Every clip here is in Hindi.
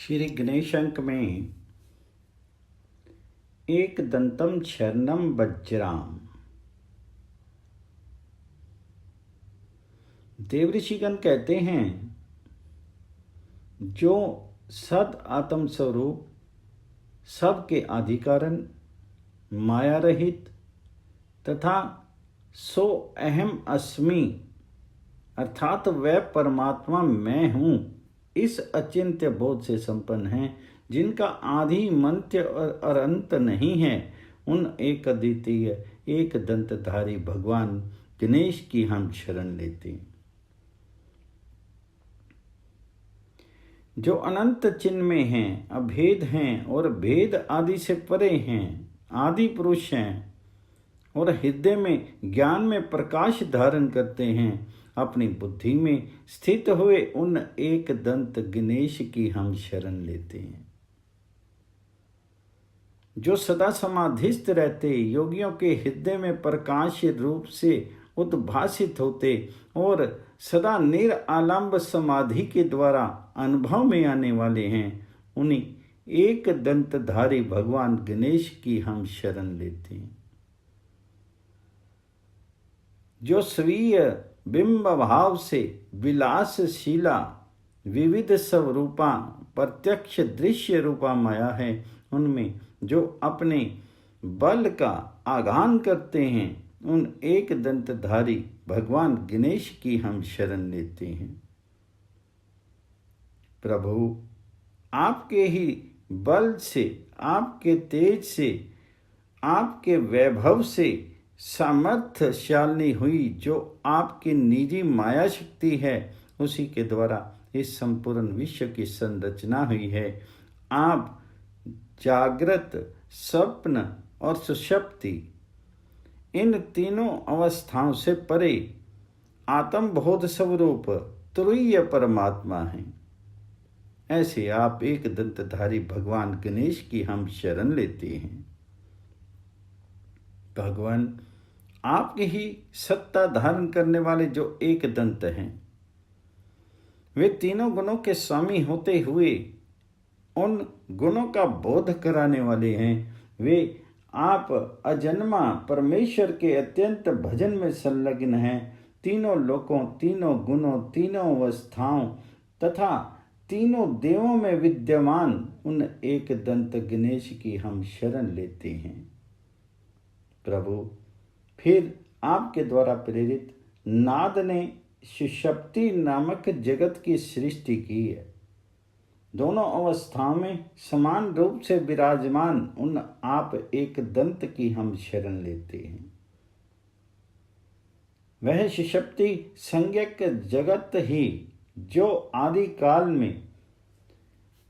श्री गणेश अंक में एक दंतम शरणम वज्राम। देवऋषिगण कहते हैं जो सद आत्म स्वरूप सबके आधिकारण माया रहित तथा सो अहम अस्मि अर्थात वह परमात्मा मैं हूँ इस अचिंत्य बोध से संपन्न हैं, जिनका आदि मध्य और अंत नहीं है, उन एक अद्वितीय एक दंतधारी भगवान गणेश की हम शरण लेते हैं। जो अनंत चिन्ह में हैं, अभेद हैं और भेद आदि से परे हैं, आदि पुरुष हैं और हृदय में ज्ञान में प्रकाश धारण करते हैं, अपनी बुद्धि में स्थित हुए उन एक दंत गणेश की हम शरण लेते हैं। जो सदा समाधिस्थ रहते, योगियों के हृदय में प्रकाश रूप से उद्भासित होते और सदा निरालंब समाधि के द्वारा अनुभव में आने वाले हैं, उन्हीं एक दंतधारी भगवान गणेश की हम शरण लेते हैं। जो स्वीय बिंब भाव से विलासशीला विविध स्वरूपा प्रत्यक्ष दृश्य रूपा माया है, उनमें जो अपने बल का आगान करते हैं, उन एक दंतधारी भगवान गणेश की हम शरण लेते हैं। प्रभु, आपके ही बल से, आपके तेज से, आपके वैभव से सामर्थ्यशालिनी हुई जो आपकी निजी माया शक्ति है, उसी के द्वारा इस संपूर्ण विश्व की संरचना हुई है। आप जागृत, स्वप्न और सुषुप्ति इन तीनों अवस्थाओं से परे आत्मबोध स्वरूप तुरीय परमात्मा हैं। ऐसे आप एक दंतधारी भगवान गणेश की हम शरण लेते हैं। भगवान, आपके ही सत्ता धारण करने वाले जो एक दंत हैं, वे तीनों गुणों के स्वामी होते हुए उन गुणों का बोध कराने वाले हैं। वे आप अजन्मा परमेश्वर के अत्यंत भजन में संलग्न हैं। तीनों लोकों, तीनों गुणों, तीनों अवस्थाओं तथा तीनों देवों में विद्यमान उन एक दंत गणेश की हम शरण लेते हैं। प्रभु, फिर आपके द्वारा प्रेरित नाद ने सुषुप्ति नामक जगत की सृष्टि की है। दोनों अवस्थाओं में समान रूप से विराजमान उन आप एक दंत की हम शरण लेते हैं। वह सुषुप्ति संज्ञक जगत ही जो आदि काल में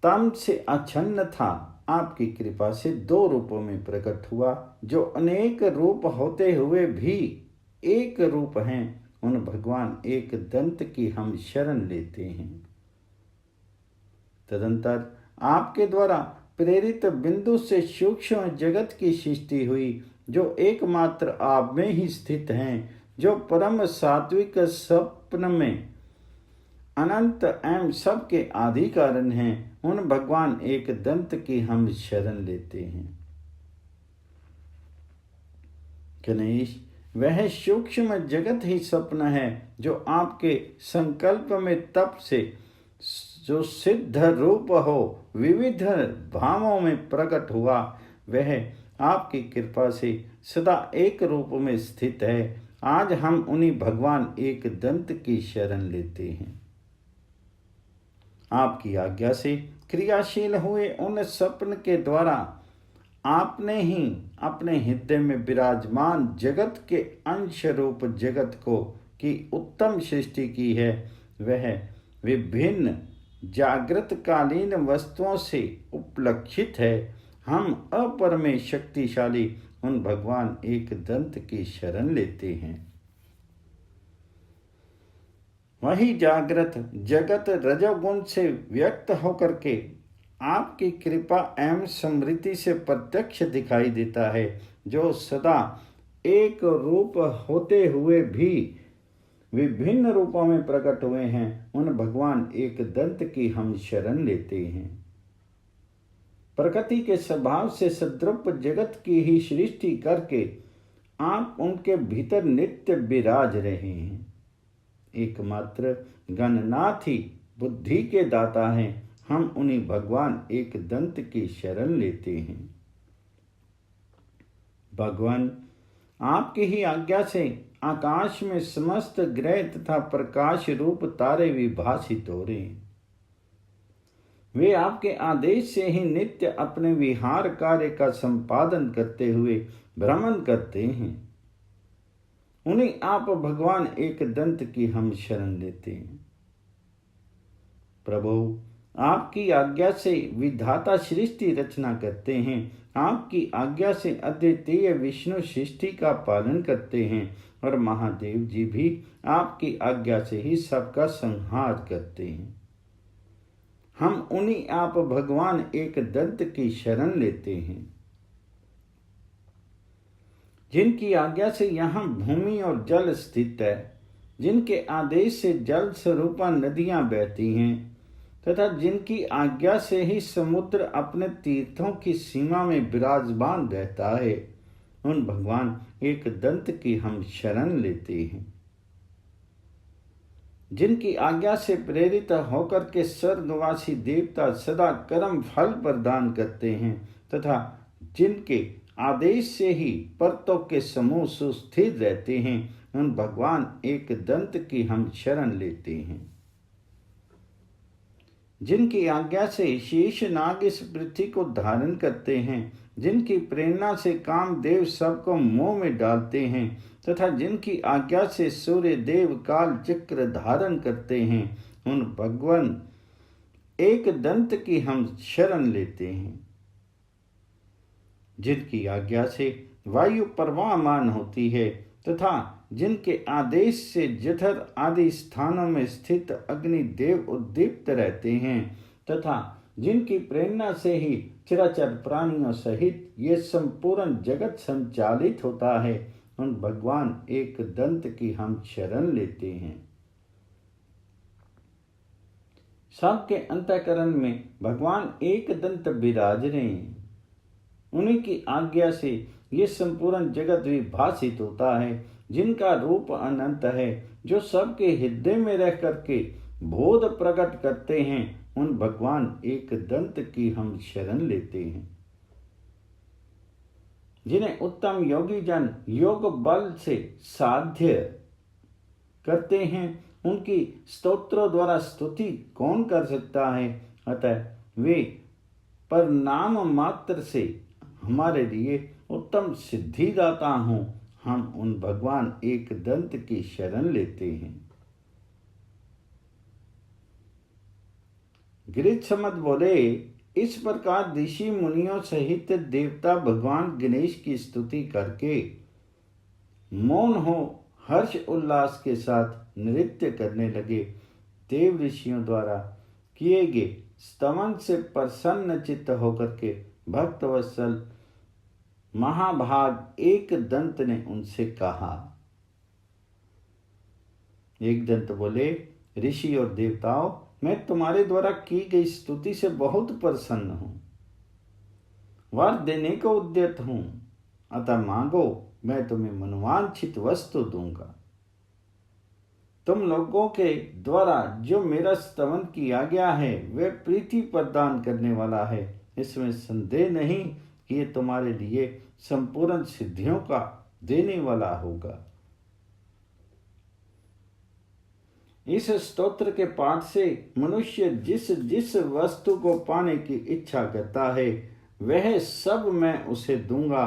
तम से आच्छन्न था, आपकी कृपा से दो रूपों में प्रकट हुआ, जो अनेक रूप होते हुए भी एक रूप हैं। उन भगवान एक दंत की हम शरण लेते हैं। तदंतर आपके द्वारा प्रेरित बिंदु से सूक्ष्म जगत की सृष्टि हुई, जो एकमात्र आप में ही स्थित हैं, जो परम सात्विक स्वप्न में अनंत एवं सबके आदि कारण हैं। उन भगवान एक दंत की हम शरण लेते हैं। गणेश, वह सूक्ष्म जगत ही स्वप्न है, जो आपके संकल्प में तप से जो सिद्ध रूप हो विविध भावों में प्रकट हुआ, वह आपकी कृपा से सदा एक रूप में स्थित है। आज हम उन्हीं भगवान एक दंत की शरण लेते हैं। आपकी आज्ञा से क्रियाशील हुए उन स्वप्न के द्वारा आपने ही अपने हृदय में विराजमान जगत के अंश रूप जगत को की उत्तम सृष्टि की है। वह विभिन्न जागृतकालीन वस्तुओं से उपलक्षित है। हम अपरमे शक्तिशाली उन भगवान एक दंत की शरण लेते हैं। वही जागृत जगत रजोगुण से व्यक्त होकर के आपकी कृपा एवं समृद्धि से प्रत्यक्ष दिखाई देता है, जो सदा एक रूप होते हुए भी विभिन्न रूपों में प्रकट हुए हैं। उन भगवान एक दंत की हम शरण लेते हैं। प्रकृति के स्वभाव से सद्रूप जगत की ही सृष्टि करके आप उनके भीतर नित्य विराज रहे हैं। एकमात्र गणनाथ ही बुद्धि के दाता हैं। हम उन्हीं भगवान एक दंत की शरण लेते हैं। भगवान आपकी ही आज्ञा से आकाश में समस्त ग्रह तथा प्रकाश रूप तारे विभासित हो रहे हैं। वे आपके आदेश से ही नित्य अपने विहार कार्य का संपादन करते हुए भ्रमण करते हैं। उन्हीं आप भगवान एक दंत की हम शरण लेते हैं। प्रभु आपकी आज्ञा से विधाता सृष्टि रचना करते हैं। आपकी आज्ञा से अद्वितीय विष्णु सृष्टि का पालन करते हैं और महादेव जी भी आपकी आज्ञा से ही सबका संहार करते हैं। हम उन्हीं आप भगवान एक दंत की शरण लेते हैं, जिनकी आज्ञा से यहाँ भूमि और जल स्थित है, जिनके आदेश से जल स्वरूपा नदियां बहती हैं तथा जिनकी आज्ञा से ही समुद्र अपने तीर्थों की सीमा में विराजमान रहता है, उन भगवान एक दंत की हम शरण लेते हैं। जिनकी आज्ञा से प्रेरित होकर के स्वर्गवासी देवता सदा कर्म फल प्रदान करते हैं तथा जिनके आदेश से ही परतों के समूह सुस्थिर रहते हैं, उन भगवान एक दंत की हम शरण लेते हैं। जिनकी आज्ञा से शेष नाग इस पृथ्वी को धारण करते हैं, जिनकी प्रेरणा से कामदेव सबको मोह में डालते हैं तथा जिनकी आज्ञा से सूर्य देव काल चक्र धारण करते हैं, उन भगवान एक दंत की हम शरण लेते हैं। जिनकी आज्ञा से वायु प्रवाहमान होती है तथा जिनके आदेश से जठर आदि स्थानों में स्थित अग्नि देव उद्दीप्त रहते हैं तथा जिनकी प्रेरणा से ही चराचर प्राणियों सहित ये संपूर्ण जगत संचालित होता है, उन भगवान एक दंत की हम शरण लेते हैं। सबके अंतःकरण में भगवान एक दंत विराज रहे हैं। उन्हीं की आज्ञा से ये संपूर्ण जगत विभासित होता है, जिनका रूप अनंत है, जो सबके हृदय में रह करके बोध प्रकट करते हैं, उन भगवान एक दंत की हम शरण लेते हैं। जिन्हें उत्तम योगी जन योग बल से साध्य करते हैं, उनकी स्तोत्रों द्वारा स्तुति कौन कर सकता है। अतः वे पर नाम मात्र से हमारे लिए उत्तम सिद्धिदाता हों, हम उन भगवान एक दंत की शरण लेते हैं। गिरिशमद बोले, इस प्रकार ऋषि मुनियों सहित देवता भगवान गणेश की स्तुति करके मौन हो हर्ष उल्लास के साथ नृत्य करने लगे। देव ऋषियों द्वारा किए गए स्तवन से प्रसन्न चित्त होकर के भक्तवत्सल महाभाग एक दंत ने उनसे कहा। एक दंत बोले, ऋषि और देवताओं, मैं तुम्हारे द्वारा की गई स्तुति से बहुत प्रसन्न हूं, वर देने को उद्यत हूं, अतः मांगो, मैं तुम्हें मनोवांछित वस्तु दूंगा। तुम लोगों के द्वारा जो मेरा स्तवन किया गया है वह प्रीति प्रदान करने वाला है। इसमें संदेह नहीं कि ये तुम्हारे लिए संपूर्ण सिद्धियों का देने वाला होगा। इस स्तोत्र के पाठ से मनुष्य जिस जिस वस्तु को पाने की इच्छा करता है वह सब मैं उसे दूंगा।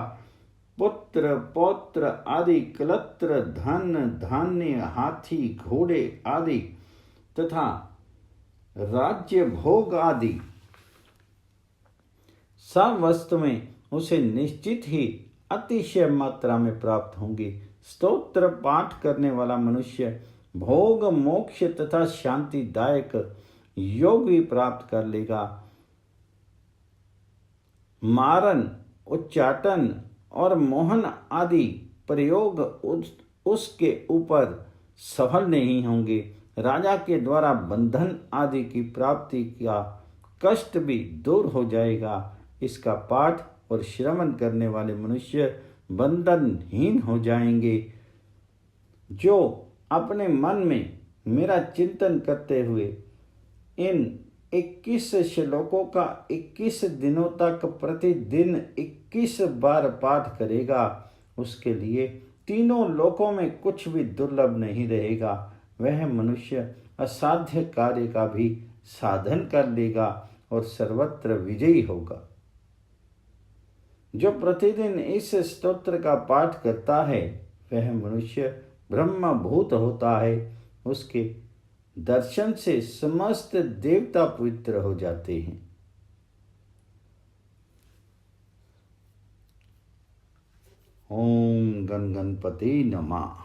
पुत्र पौत्र आदि कलत्र धन धान्य हाथी घोड़े आदि तथा राज्य भोग आदि सब वस्तुएं उसे निश्चित ही अतिशय मात्रा में प्राप्त होंगी। स्तोत्र पाठ करने वाला मनुष्य भोग मोक्ष तथा शांतिदायक योग भी प्राप्त कर लेगा। मारन उच्चाटन और मोहन आदि प्रयोग उसके ऊपर सफल नहीं होंगे। राजा के द्वारा बंधन आदि की प्राप्ति का कष्ट भी दूर हो जाएगा। इसका पाठ और श्रवण करने वाले मनुष्य बंधनहीन हो जाएंगे। जो अपने मन में मेरा चिंतन करते हुए इन 21 श्लोकों का 21 दिनों तक प्रतिदिन 21 बार पाठ करेगा, उसके लिए तीनों लोकों में कुछ भी दुर्लभ नहीं रहेगा। वह मनुष्य असाध्य कार्य का भी साधन कर लेगा और सर्वत्र विजयी होगा। जो प्रतिदिन इस स्तोत्र का पाठ करता है वह मनुष्य ब्रह्मभूत होता है। उसके दर्शन से समस्त देवता पवित्र हो जाते हैं। ओम गण गणपति नमः।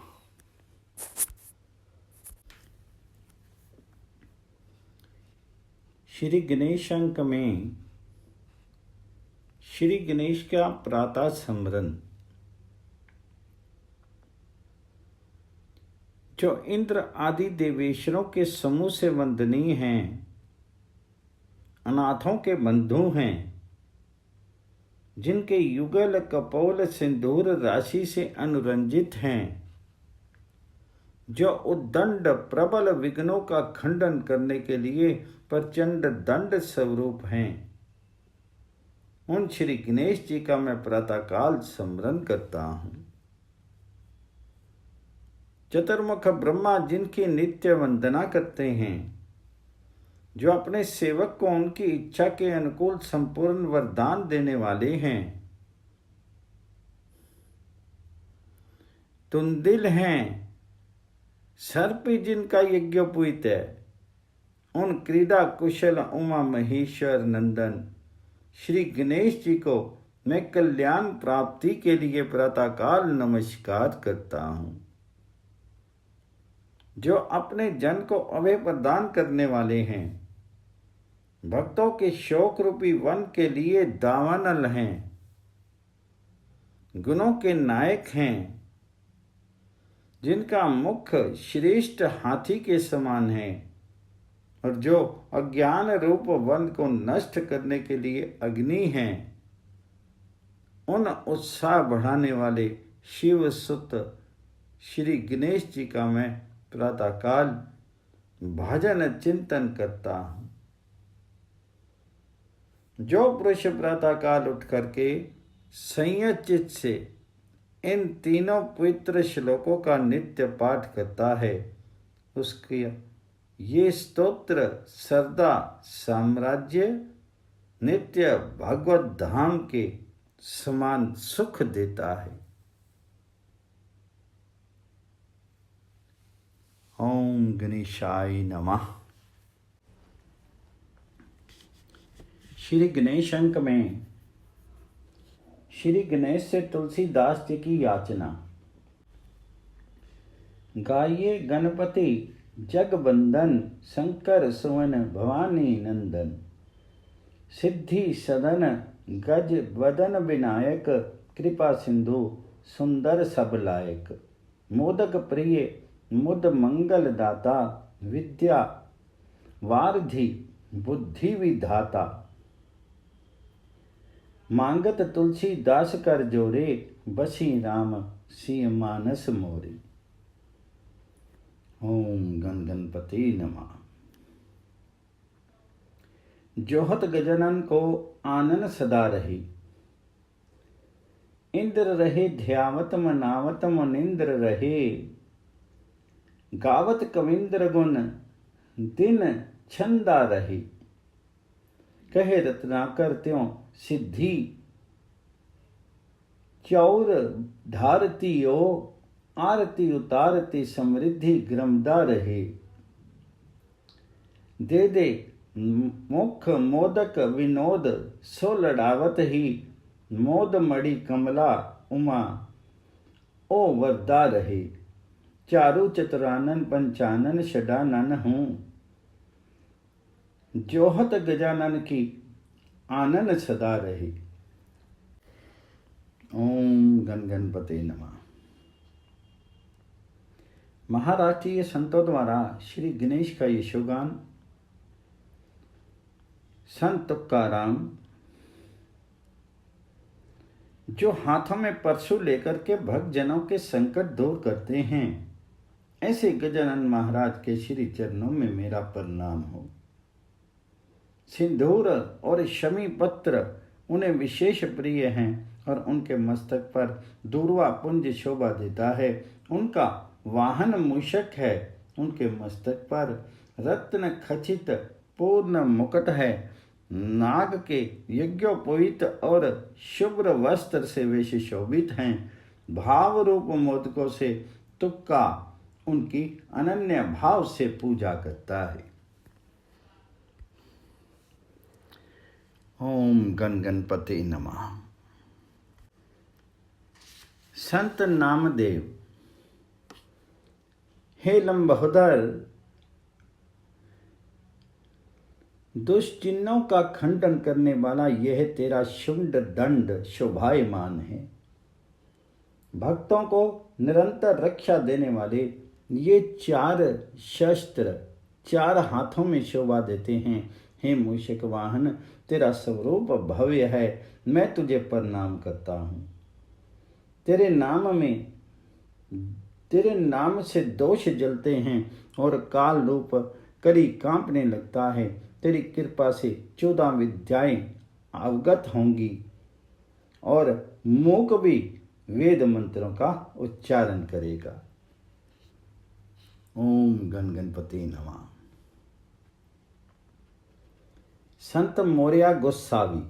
श्री गणेश अंक में श्री गणेश का प्रातः स्मरण। जो इंद्र आदि देवेश्वरों के समूह से वंदनीय हैं, अनाथों के बंधु हैं, जिनके युगल कपोल सिंदूर राशि से अनुरंजित हैं, जो उद्दंड प्रबल विघ्नों का खंडन करने के लिए प्रचंड दंड स्वरूप हैं, उन श्री गणेश जी का मैं प्रातःकाल स्मरण करता हूँ। चतुर्मुख ब्रह्मा जिनकी नित्य वंदना करते हैं, जो अपने सेवक को उनकी इच्छा के अनुकूल संपूर्ण वरदान देने वाले हैं, तुंदिल हैं, सर्प जिनका यज्ञोपवीत है, उन क्रीड़ा कुशल उमा महेश्वर नंदन श्री गणेश जी को मैं कल्याण प्राप्ति के लिए प्रातःकाल नमस्कार करता हूँ। जो अपने जन को अभय प्रदान करने वाले हैं, भक्तों के शोक रूपी वन के लिए दावानल हैं, गुणों के नायक हैं, जिनका मुख श्रेष्ठ हाथी के समान है और जो अज्ञान रूप वन को नष्ट करने के लिए अग्नि हैं, उन उत्साह बढ़ाने वाले शिव सुत श्री गणेश जी का मैं प्रातःकाल भजन चिंतन करता हूँ। जो पुरुष प्रातःकाल उठ करके संयत से इन तीनों पवित्र श्लोकों का नित्य पाठ करता है, उसके ये स्तोत्र सरदा साम्राज्य नित्य भगवत धाम के समान सुख देता है। ओम गणेशाय नमः। श्री गणेश अंक में श्री गणेश से तुलसीदास जी की याचना। गाइए गणपति जगबंदन, शंकर सुवन भवानी नंदन, सिद्धि सदन गज वदन विनायक, कृपा सिंधु सुंदर सब लायक, मोदक प्रिय मुद मंगल दाता, विद्या वारिधि बुद्धि विधाता, मांगत तुलसी दास कर जोरे, बसी राम सिय मानस मोरे। ओम गण गणपति नमः। जोहत गजानन को आनन सदा रही, इंद्र रहे ध्यावत मनावत मुनिंद्र रहे, गावत कविंद्र गुण दिन छंदा रही, कहे रत्नाकर त्यों सिद्धि चौर धारती ओ, आरती उतारती समृद्धि ग्रमदा रहे, दे दे मुख मोदक विनोद, सो लड़ावत ही मोद मणि कमला, उमा ओ वरदा रहे, चारु चतुरानन पंचानन षडानन हूँ, जोहत गजानन की आनन सदा रहे। ओम गण गणपते नमः। महाराष्ट्रीय संतों द्वारा श्री गणेश का यशोगान संत तुकाराम जो हाथों में परशु लेकर के भक्तजनों के संकट दूर करते हैं, ऐसे गजानन महाराज के श्री चरणों में मेरा प्रणाम हो। सिंदूर और शमी पत्र उन्हें विशेष प्रिय हैं और उनके मस्तक पर दूर्वा पुंज शोभा देता है। उनका वाहन मूषक है। उनके मस्तक पर रत्न खचित पूर्ण मुकुट है। नाग के यज्ञोपवीत और शुभ्र वस्त्र से वे सुशोभित हैं। भाव रूप मोदकों से तुक्का उनकी अनन्य भाव से पूजा करता है। ओम गण गणपति नमः। संत नामदेव। हे लंबोदर, दुष्चिन्हों का खंडन करने वाला यह तेरा शुंड दंड शोभायमान है। भक्तों को निरंतर रक्षा देने वाले ये 4 शस्त्र 4 हाथों में शोभा देते हैं। हे मूषक वाहन, तेरा स्वरूप भव्य है। मैं तुझे प्रणाम करता हूँ। तेरे नाम से दोष जलते हैं और काल रूप करी कांपने लगता है। तेरी कृपा से 14 विद्याएं अवगत होंगी और मूक भी वेद मंत्रों का उच्चारण करेगा। ओम गण गणपति नमः। संत मोरिया गोस्वामी।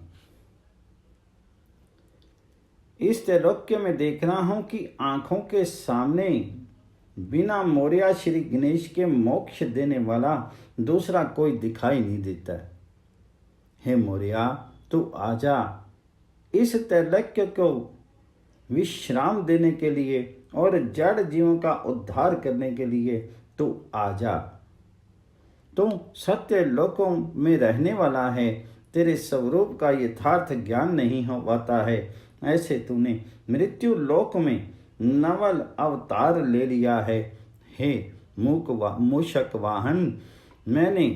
इस त्रैलोक्य में देख रहा हूं कि आंखों के सामने बिना मोरिया श्री गणेश के मोक्ष देने वाला दूसरा कोई दिखाई नहीं देता। हे मोरिया, तू आजा। इस त्रैलोक्य को विश्राम देने के लिए और जड़ जीवों का उद्धार करने के लिए तू आजा। तू सत्य लोकों में रहने वाला है। तेरे स्वरूप का यथार्थ ज्ञान नहीं हो पाता है। ऐसे तूने मृत्यु लोक में नवल अवतार ले लिया है। हे मूषक वाहन, मैंने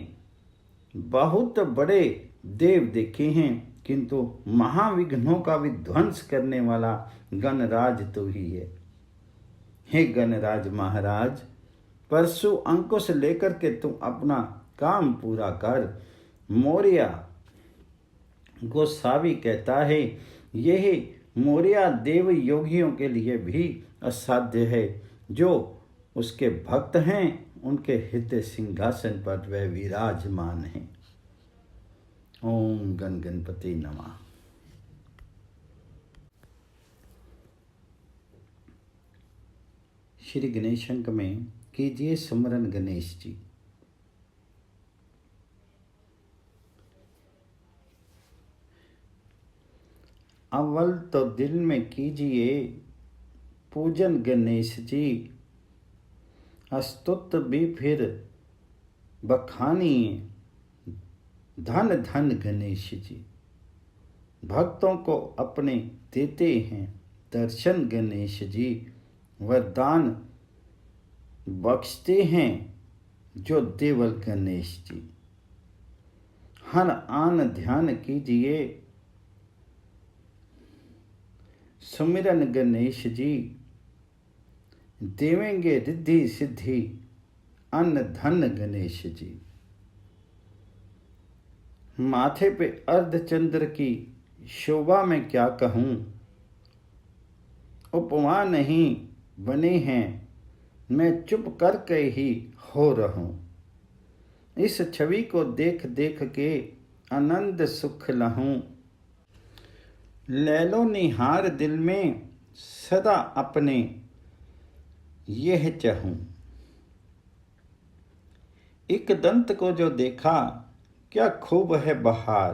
बहुत बड़े देव देखे हैं, किंतु महाविघ्नों का विध्वंस करने वाला गणराज तू ही है। हे गणराज महाराज, परशु अंकुश लेकर के तू अपना काम पूरा कर। मोरिया गोसावी कहता है, यह मोरिया देव योगियों के लिए भी असाध्य है। जो उसके भक्त हैं, उनके हृदय सिंहासन पर वह विराजमान है। ओम गण गणपति नमः। श्री गणेश अंक में कीजिए सुमरन गणेश जी। अव्वल तो दिल में कीजिए पूजन गणेश जी, स्तुत भी फिर बखानिए धन धन गणेश जी। भक्तों को अपने देते हैं दर्शन गणेश जी, वरदान बख्शते हैं जो देवल गणेश जी। हर आन ध्यान कीजिए सुमिरन गणेश जी, देवेंगे रिद्धि सिद्धि अन्न धन गणेश जी। माथे पे अर्धचंद्र की शोभा में क्या कहूँ, उपमा नहीं बने हैं, मैं चुप करके ही हो रहूं। इस छवि को देख देख के आनंद सुख लहूं। लैलो निहार दिल में सदा अपने यह चाहूं। एक दंत को जो देखा क्या खूब है बहार,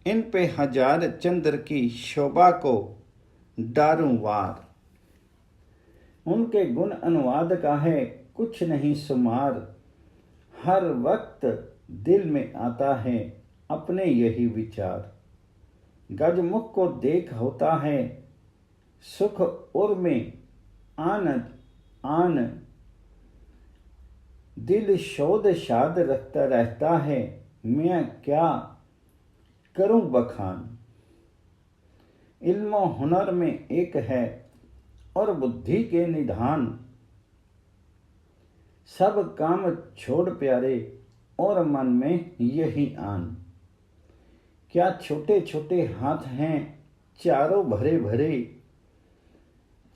इन पे हजार चंद्र की शोभा को डारूं वार। उनके गुण अनुवाद का है कुछ नहीं शुमार, हर वक्त दिल में आता है अपने यही विचार। गजमुख को देख होता है सुख उर में आनंद आन, दिल शोध शाद रखता रहता है, मैं क्या करूं बखान। इल्म हुनर में एक है और बुद्धि के निधान। सब काम छोड़ प्यारे और मन में यही आन। क्या छोटे छोटे हाथ हैं चारों भरे भरे,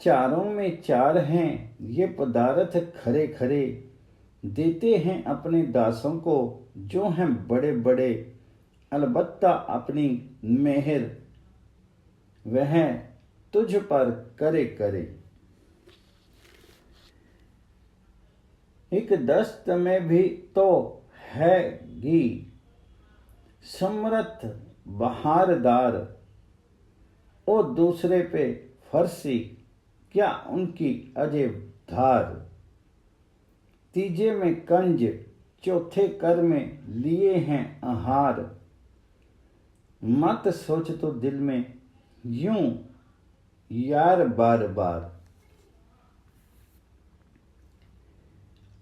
चारों में चार हैं ये पदार्थ खरे खरे। देते हैं अपने दासों को जो हैं बड़े बड़े, अलबत्ता अपनी मेहर वह तुझ पर करे करे। एक दस्त में भी तो हैगी समर्थ बहारदार, और दूसरे पे फरसी क्या उनकी अजय धार। तीजे में कंज चौथे कर में लिए हैं आहार। मत सोच तो दिल में यूं यार बार बार।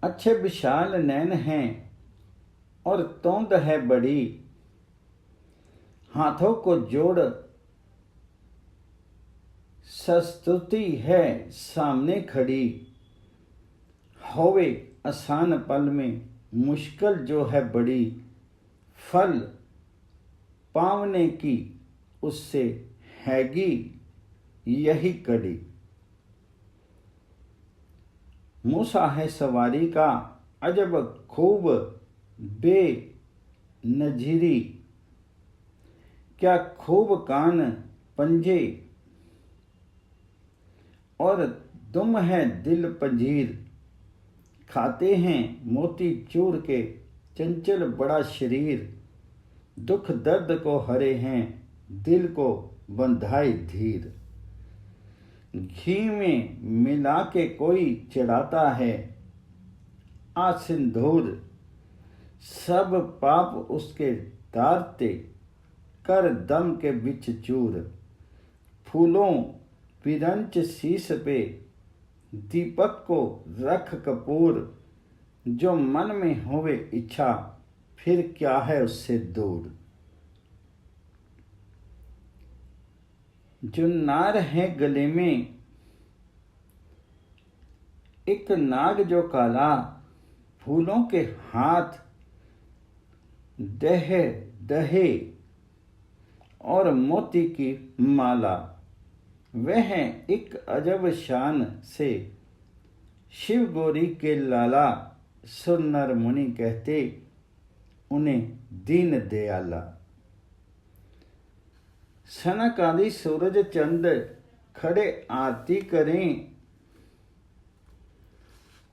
अच्छे विशाल नैन हैं और तोंद है बड़ी, हाथों को जोड़ सस्तुति है सामने खड़ी। होवे आसान पल में मुश्किल जो है बड़ी, फल पावने की उससे हैगी यही कड़ी। मूसा है सवारी का अजब खूब बेनजीरी। क्या खूब कान पंजे और दुम है दिल पंजीर। खाते हैं मोती चूर के चंचल बड़ा शरीर। दुख दर्द को हरे हैं दिल को बंधाए धीर। घी में मिला के कोई चढ़ाता है आ सिंदूर। सब पाप उसके दारते कर दम के बिच चूर। फूलों विरंच शीश पे दीपक को रख कपूर। जो मन में होवे इच्छा फिर क्या है उससे दूर। जो नार है गले में एक नाग जो काला। फूलों के हाथ दहे दहे और मोती की माला। वह एक अजब शान से शिव गौरी के लाला। सुनर मुनि कहते उन्हें दीन दयाला। सनक आदि सूरज चंद खड़े आरती करें,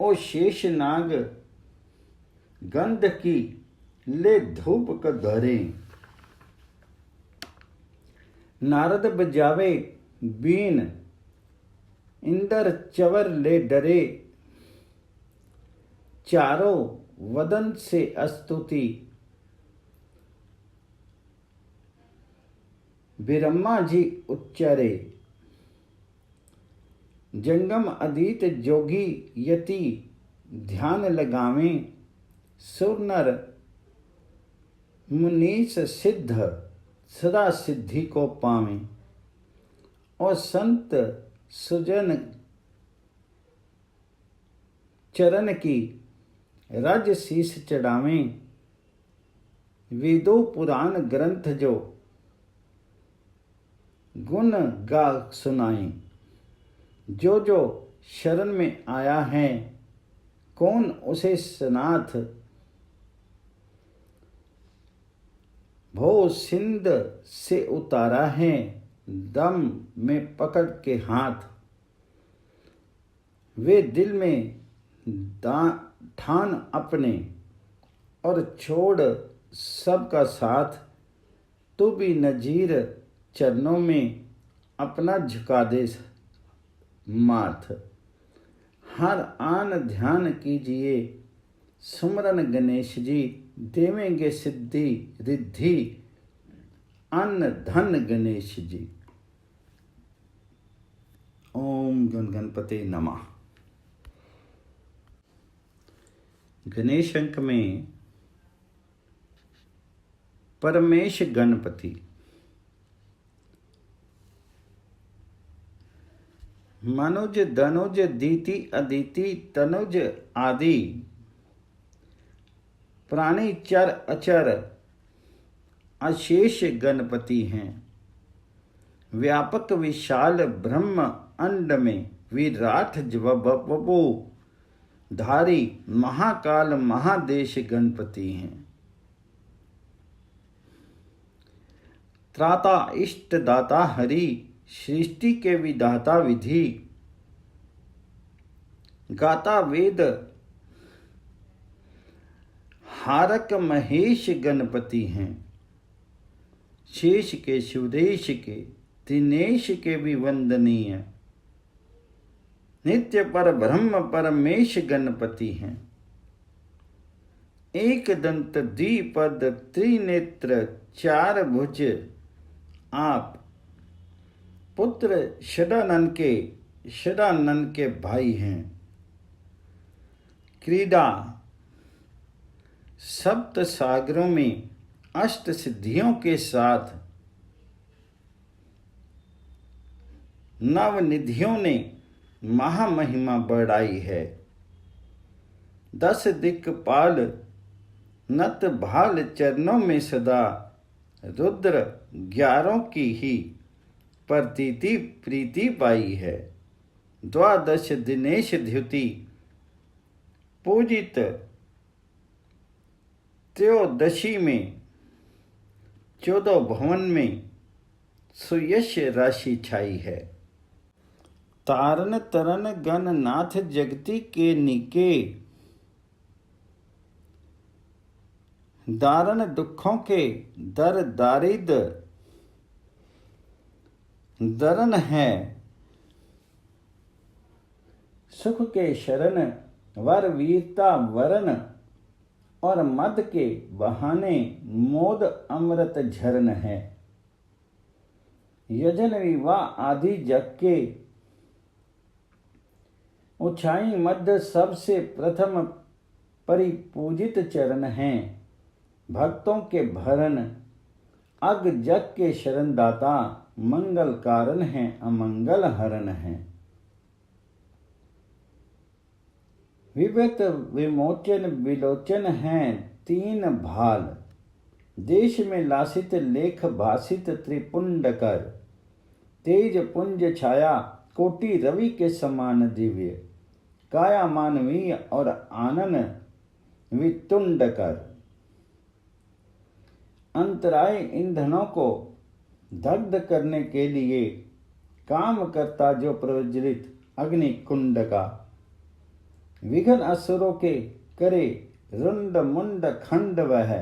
ओ शेष नाग गंध की ले धूप क धरें। नारद बजावे बीन इंदर चवर ले डरे। चारों वदन से स्तुति ब्रह्मा जी उच्चरे। जंगम अदित जोगी यति ध्यान लगावें। सुर नर मुनीस सिद्ध सदा सिद्धि को पावें। और संत सुजन चरण की रज शीस चढ़ावें। वेदों पुराण ग्रंथ जो गुण गा सुनाएं। जो जो शरण में आया है कौन उसे सनाथ। भो सिंध से उतारा है दम में पकड़ के हाथ। वे दिल में ठान अपने और छोड़ सबका साथ। तू भी नजीर चरणों में अपना झुका दे माथ। हर आन ध्यान कीजिए सुमरन गणेश जी। देवेंगे सिद्धि रिद्धि अन्न धन गणेश जी। ओम गणपते नमः। गणेश अंक में परमेश गणपति मनुज धनुज दीति अदिति तनुज आदि प्राणी चर अचर अशेष गणपति हैं। व्यापक विशाल ब्रह्म अंड में विराट जवबो धारी महाकाल महादेश गणपति हैं। त्राता इष्ट दाता हरि सृष्टि के विधाता विधि गाता वेद हारक महेश गणपति हैं। शेष के सुरेश के दिनेश के भी वंदनीय नित्य पर ब्रह्म परमेश गणपति हैं। एक दंत द्विपद त्रिनेत्र चार भुज आप पुत्र षडानन के भाई हैं। क्रीड़ा सप्त सागरों में अष्ट सिद्धियों के साथ नवनिधियों ने महामहिमा बढ़ाई है। 10 दिक्पाल नत भाल चरणों में सदा रुद्र 11 की ही प्रतीति प्रीति पाई है। 12 दिनेश द्युति पूजित त्रयोदशी में 14 भवन में सुयश राशि छाई है। तारन तरन गण नाथ जगति के निके दारन दुखों के दर दारिद दरन है। सुख के शरण वर वीरता वरन और मद के बहाने मोद अमृत झरन है। यजन विवाह आदि जग के ऊंचाई मध्य सबसे प्रथम परिपूजित चरण हैं। भक्तों के भरण अग जग के शरण दाता मंगल कारण हैं अमंगल हरण हैं। विवेक विमोचन विलोचन हैं 3 भाल। देश में लासित लेख भासित त्रिपुंड कर तेज पुंज छाया कोटि रवि के समान दिव्य काया मानवीय और आनन वितुंड कर। अंतराय ईंधनों को दग्ध करने के लिए काम करता जो प्रज्वलित अग्नि कुंड का विघ्न असुरों के करे रुंड मुंड खंड वह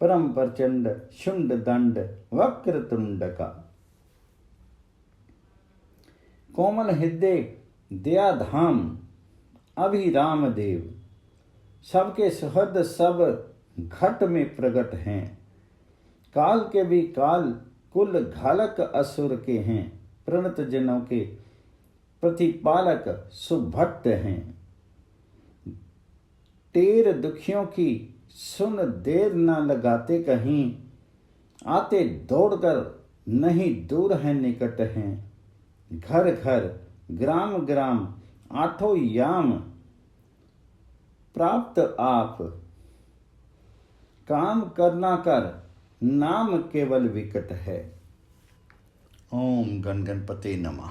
परम प्रचंड शुंड दंड वक्र तुंड का। कोमल हृदय दया धाम अभिराम देव सबके सुहृद सब घट में प्रकट हैं। काल के भी काल कुल घालक असुर के हैं। प्रणत जनों के प्रतिपालक सुभट्ट हैं। टेर दुखियों की सुन देर न लगाते कहीं आते दौड़कर नहीं दूर है निकट हैं। घर घर ग्राम ग्राम आठों याम प्राप्त आप काम करना कर नाम केवल विकट है। ओम गण गणपते नमः।